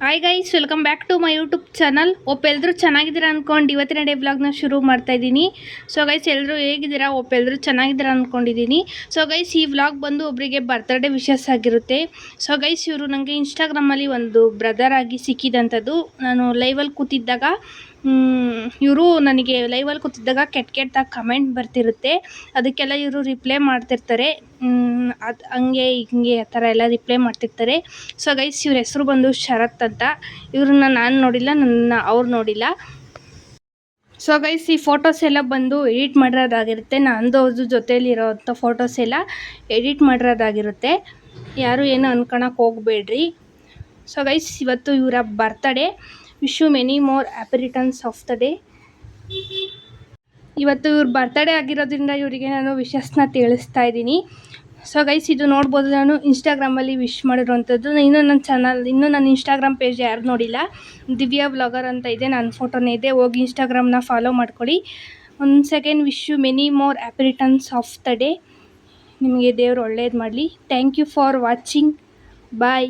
Hi guys, welcome back to my YouTube channel. ಎಲ್ಲರೂ ಚೆನ್ನಾಗಿದ್ದೀರಾ ಅಂದ್ಕೊಂಡು ಇವತ್ತಿನ ಡೇ ವ್ಲಾಗ್ನ ಶುರು ಮಾಡ್ತಾ ಇದ್ದೀನಿ. ಸೊ ಗೈಸ್, ಎಲ್ಲರೂ ಹೇಗಿದ್ದೀರಾ? ಎಲ್ಲರೂ ಚೆನ್ನಾಗಿದ್ದೀರಾ ಅಂದ್ಕೊಂಡಿದ್ದೀನಿ. ಸೊ ಗೈಸ್, ಈ ವ್ಲಾಗ್ ಬಂದು ಒಬ್ಬರಿಗೆ ಬರ್ತ್ಡೇ ವಿಶಸ್ ಆಗಿರುತ್ತೆ. ಸೊ ಗೈಸ್, ಇವರು ನನಗೆ ಇನ್ಸ್ಟಾಗ್ರಾಮಲ್ಲಿ ಒಂದು ಬ್ರದರ್ ಆಗಿ ಸಿಕ್ಕಿದಂಥದ್ದು. ನಾನು ಲೈವಲ್ಲಿ ಕೂತಿದ್ದಾಗ ಇವರು ನನಗೆ ಲೈವಲ್ಲಿ ಕೂತಿದ್ದಾಗ ಕೆಟ್ಟದಾಗಿ ಕಮೆಂಟ್ ಬರ್ತಿರುತ್ತೆ. ಅದಕ್ಕೆಲ್ಲ ಇವರು ರಿಪ್ಲೈ ಮಾಡ್ತಿರ್ತಾರೆ. ಅದು ಹಂಗೆ ಹಿಂಗೆ ಆ ಥರ ಎಲ್ಲ ರಿಪ್ಲೈ ಮಾಡ್ತಿರ್ತಾರೆ. ಸೊ ಗೈಸ್, ಇವ್ರ ಹೆಸರು ಬಂದು ಶರತ್ ಅಂತ. ಇವ್ರನ್ನ ನಾನು ನೋಡಿಲ್ಲ, ನನ್ನ ಅವ್ರು ನೋಡಿಲ್ಲ. ಸೊ ಗೈಸ್, ಈ ಫೋಟೋಸ್ ಎಲ್ಲ ಬಂದು ಎಡಿಟ್ ಮಾಡಿರೋದಾಗಿರುತ್ತೆ. ನಂದು ಅವ್ರ ಜೊತೆಯಲ್ಲಿರೋವಂಥ ಫೋಟೋಸ್ ಎಲ್ಲ ಎಡಿಟ್ ಮಾಡಿರೋದಾಗಿರುತ್ತೆ. ಯಾರು ಏನು ಅನ್ಕೊಳಕ್ಕೆ ಹೋಗಬೇಡ್ರಿ. ಸೊ ಗೈಸ್, ಇವತ್ತು ಇವರ birthday. Wish you many more happy returns of the day. ಇವತ್ತು ಇವ್ರ ಬರ್ತ್ಡೇ ಆಗಿರೋದ್ರಿಂದ ಇವರಿಗೆ ನಾನು ವಿಶಸ್ನ ತಿಳಿಸ್ತಾ ಇದ್ದೀನಿ. ಸೊ ಗೈಸ್, ಇದು ನೋಡ್ಬೋದು, ನಾನು ಇನ್ಸ್ಟಾಗ್ರಾಮಲ್ಲಿ ವಿಶ್ ಮಾಡಿರೋವಂಥದ್ದು. ಇನ್ನೂ ನನ್ನ ಇನ್ಸ್ಟಾಗ್ರಾಮ್ ಪೇಜ್ ಯಾರು ನೋಡಿಲ್ಲ, ದಿವ್ಯಾ ವ್ಲಾಗರ್ ಅಂತ ಇದೆ, ನನ್ನ ಫೋಟೋನೇ ಇದೆ. ಹೋಗಿ ಇನ್ಸ್ಟಾಗ್ರಾಮ್ನ ಫಾಲೋ ಮಾಡ್ಕೊಳ್ಳಿ. ಒಂದು second. Wish you many more happy returns of the day. ನಿಮಗೆ ದೇವರು ಒಳ್ಳೇದು ಮಾಡಲಿ. Thank you for watching. Bye.